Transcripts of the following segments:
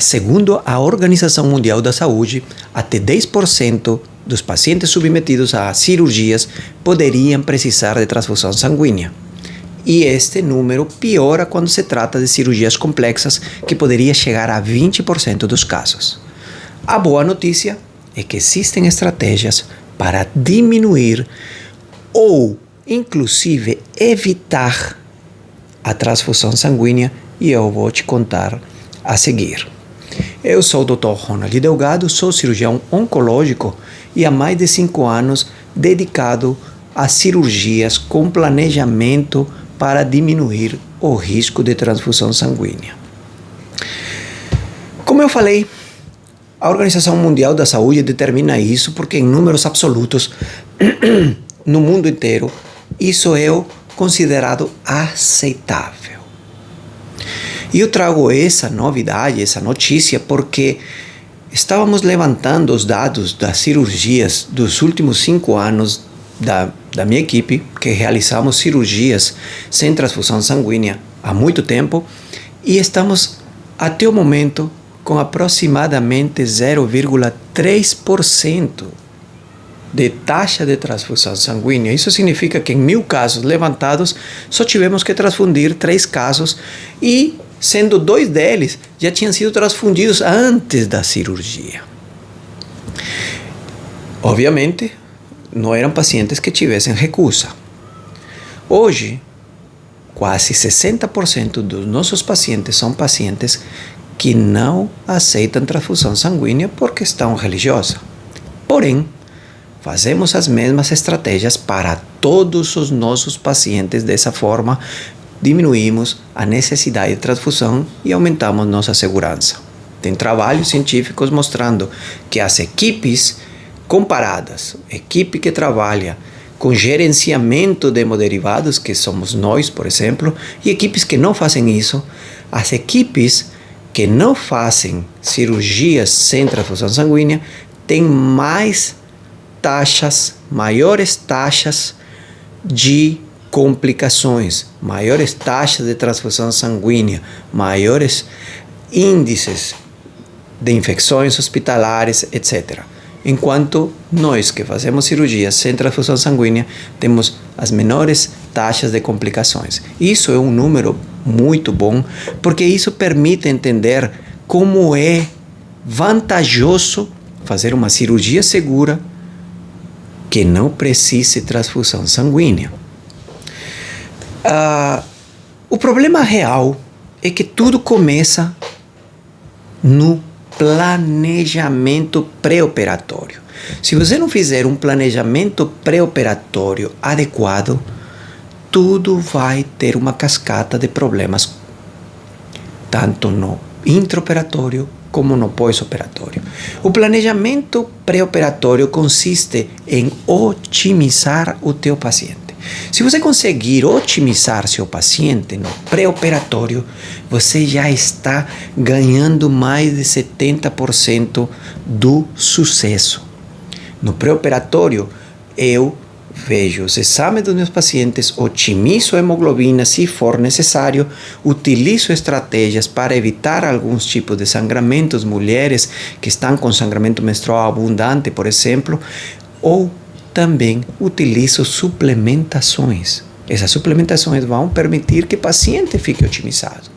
Segundo a Organização Mundial da Saúde, até 10% dos pacientes submetidos a cirurgias poderiam precisar de transfusão sanguínea. E este número piora quando se trata de cirurgias complexas, que poderia chegar a 20% dos casos. A boa notícia é que existem estratégias para diminuir ou, inclusive, evitar a transfusão sanguínea, e eu vou te contar a seguir. Eu sou o Dr. Ronald Delgado, sou cirurgião oncológico e há mais de 5 anos dedicado a cirurgias com planejamento para diminuir o risco de transfusão sanguínea. Como eu falei, a Organização Mundial da Saúde determina isso porque em números absolutos, no mundo inteiro, isso é considerado aceitável. E eu trago essa novidade, essa notícia, porque estávamos levantando os dados das cirurgias dos últimos 5 anos da minha equipe, que realizamos cirurgias sem transfusão sanguínea há muito tempo, e estamos, até o momento, com aproximadamente 0,3% de taxa de transfusão sanguínea. Isso significa que em 1.000 casos levantados, só tivemos que transfundir 3 casos, e sendo 2 deles já tinham sido transfundidos antes da cirurgia. Obviamente, não eram pacientes que tivessem recusa. Hoje, quase 60% dos nossos pacientes são pacientes que não aceitam transfusão sanguínea por questão religiosa. Porém, fazemos as mesmas estratégias para todos os nossos pacientes. Dessa forma, diminuímos a necessidade de transfusão e aumentamos nossa segurança. Tem trabalhos científicos mostrando que as equipes comparadas, equipe que trabalha com gerenciamento de hemoderivados, que somos nós, por exemplo, e equipes que não fazem isso, as equipes que não fazem cirurgias sem transfusão sanguínea têm maiores taxas de complicações, maiores taxas de transfusão sanguínea, maiores índices de infecções hospitalares, etc. Enquanto nós que fazemos cirurgias sem transfusão sanguínea temos as menores taxas de complicações. Isso é um número muito bom, porque isso permite entender como é vantajoso fazer uma cirurgia segura que não precise de transfusão sanguínea. O problema real é que tudo começa no planejamento pré-operatório. Se você não fizer um planejamento pré-operatório adequado, tudo vai ter uma cascata de problemas, tanto no intraoperatório como no pós-operatório. O planejamento pré-operatório consiste em otimizar o teu paciente. Se você conseguir otimizar seu paciente no pré-operatório, você já está ganhando mais de 70% do sucesso. No pré-operatório, eu vejo os exames dos meus pacientes, otimizo a hemoglobina se for necessário, utilizo estratégias para evitar alguns tipos de sangramentos, mulheres que estão com sangramento menstrual abundante, por exemplo, ou também utilizo suplementações. Essas suplementações vão permitir que o paciente fique otimizado.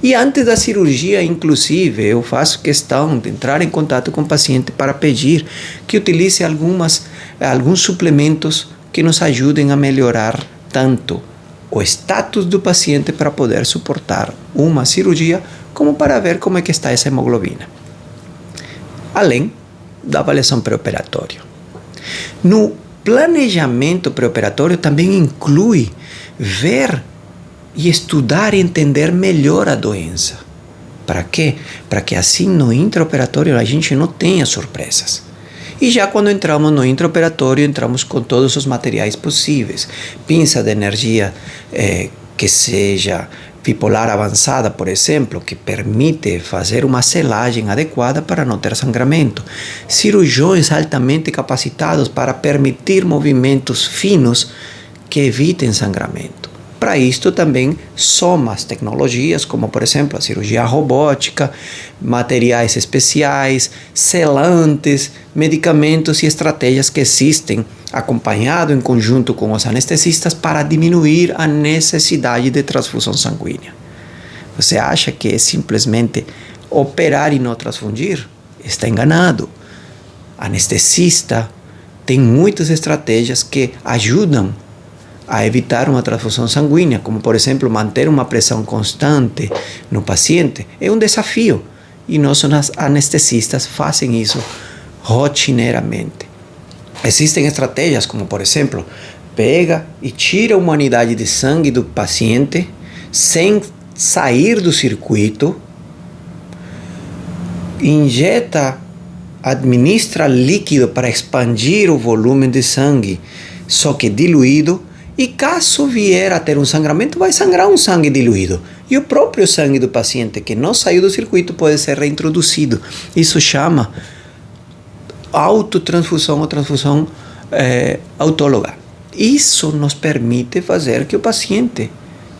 E antes da cirurgia, inclusive, eu faço questão de entrar em contato com o paciente para pedir que utilize alguns suplementos que nos ajudem a melhorar tanto o status do paciente para poder suportar uma cirurgia, como para ver como é que está essa hemoglobina. Além da avaliação pré-operatória. No planejamento pré-operatório também inclui ver e estudar e entender melhor a doença. Para quê? Para que assim no intraoperatório a gente não tenha surpresas. E já quando entramos no intraoperatório, entramos com todos os materiais possíveis. Pinça de energia que seja bipolar avançada, por exemplo, que permite fazer uma selagem adequada para não ter sangramento. Cirurgiões altamente capacitados para permitir movimentos finos que evitem sangramento. para isto também soma as tecnologias, como por exemplo a cirurgia robótica, materiais especiais, selantes, medicamentos e estratégias que existem, acompanhado em conjunto com os anestesistas, para diminuir a necessidade de transfusão sanguínea. Você acha que é simplesmente operar e não transfundir? Está enganado. Anestesista tem muitas estratégias que ajudam a evitar uma transfusão sanguínea, como por exemplo manter uma pressão constante no paciente. É um desafio e nós anestesistas fazem isso rotineiramente. Existem estratégias como por exemplo, pega e tira uma unidade de sangue do paciente sem sair do circuito, injeta, administra líquido para expandir o volume de sangue, só que diluído, e caso vier a ter um sangramento, vai sangrar um sangue diluído. E o próprio sangue do paciente que não saiu do circuito pode ser reintroduzido. Isso chama autotransfusão ou transfusão autóloga. Isso nos permite fazer que o paciente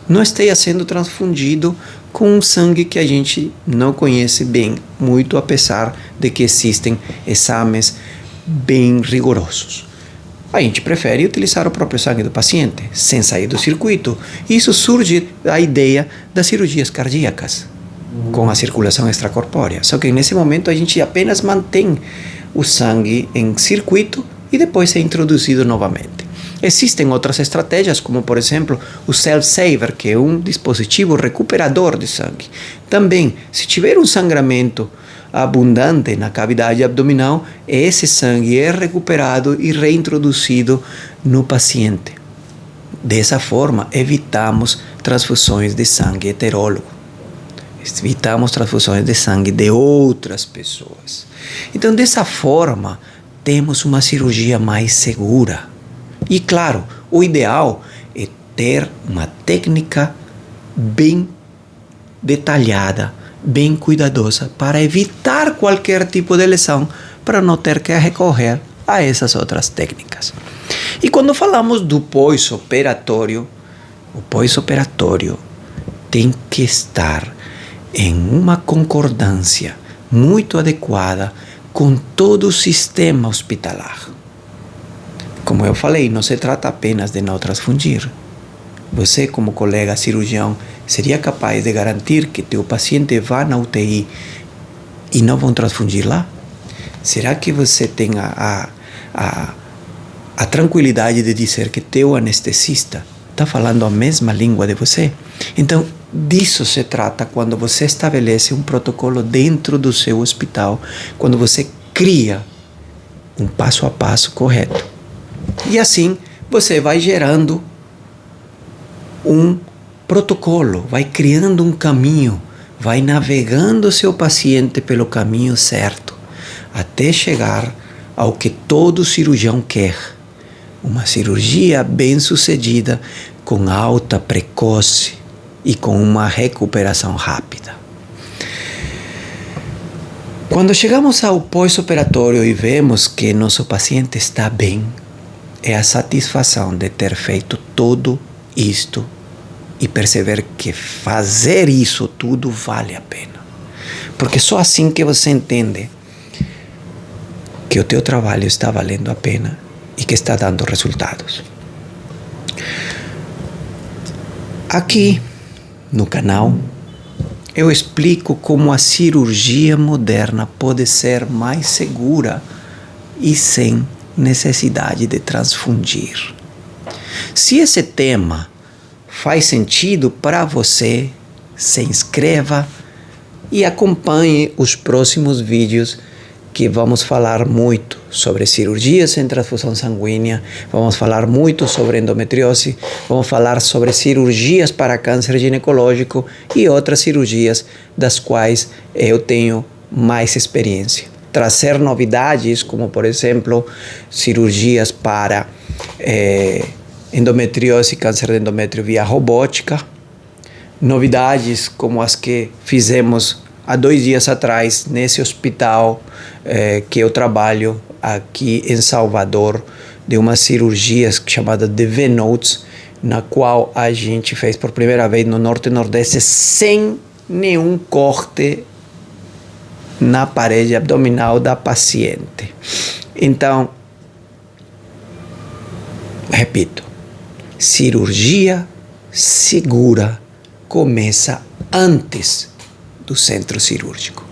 não esteja sendo transfundido com um sangue que a gente não conhece bem, muito apesar de que existem exames bem rigorosos. A gente prefere utilizar o próprio sangue do paciente, sem sair do circuito. Isso surge da ideia das cirurgias cardíacas, com a circulação extracorpórea. Só que nesse momento a gente apenas mantém o sangue em circuito e depois é introduzido novamente. Existem outras estratégias, como por exemplo o Self-Saver, que é um dispositivo recuperador de sangue. Também, se tiver um sangramento abundante na cavidade abdominal, esse sangue é recuperado e reintroduzido no paciente. Dessa forma, evitamos transfusões de sangue heterólogo. Evitamos transfusões de sangue de outras pessoas. Então, dessa forma, temos uma cirurgia mais segura. E claro, o ideal é ter uma técnica bem detalhada, bem cuidadosa, para evitar qualquer tipo de lesão, para não ter que recorrer a essas outras técnicas. E quando falamos do pós-operatório, o pós-operatório tem que estar em uma concordância muito adequada com todo o sistema hospitalar. Como eu falei, não se trata apenas de não transfundir. Você, como colega cirurgião, seria capaz de garantir que teu paciente vá na UTI e não vão transfundir lá? Será que você tem a tranquilidade de dizer que teu anestesista está falando a mesma língua de você? Então, disso se trata quando você estabelece um protocolo dentro do seu hospital, quando você cria um passo a passo correto. E assim você vai gerando um protocolo, vai criando um caminho, vai navegando o seu paciente pelo caminho certo, até chegar ao que todo cirurgião quer. Uma cirurgia bem-sucedida, com alta precoce e com uma recuperação rápida. Quando chegamos ao pós-operatório e vemos que nosso paciente está bem, é a satisfação de ter feito tudo isto e perceber que fazer isso tudo vale a pena. Porque só assim que você entende que o teu trabalho está valendo a pena e que está dando resultados. Aqui no canal eu explico como a cirurgia moderna pode ser mais segura e sem necessidade de transfundir. Se esse tema faz sentido para você, se inscreva e acompanhe os próximos vídeos, que vamos falar muito sobre cirurgia sem transfusão sanguínea, vamos falar muito sobre endometriose, vamos falar sobre cirurgias para câncer ginecológico e outras cirurgias das quais eu tenho mais experiência. Trazer novidades, como por exemplo, cirurgias para endometriose e câncer de endométrio via robótica, novidades como as que fizemos há 2 dias atrás nesse hospital que eu trabalho aqui em Salvador, de uma cirurgia chamada de V-Notes, na qual a gente fez por primeira vez no Norte e Nordeste sem nenhum corte na parede abdominal da paciente. Então, repito, cirurgia segura começa antes do centro cirúrgico.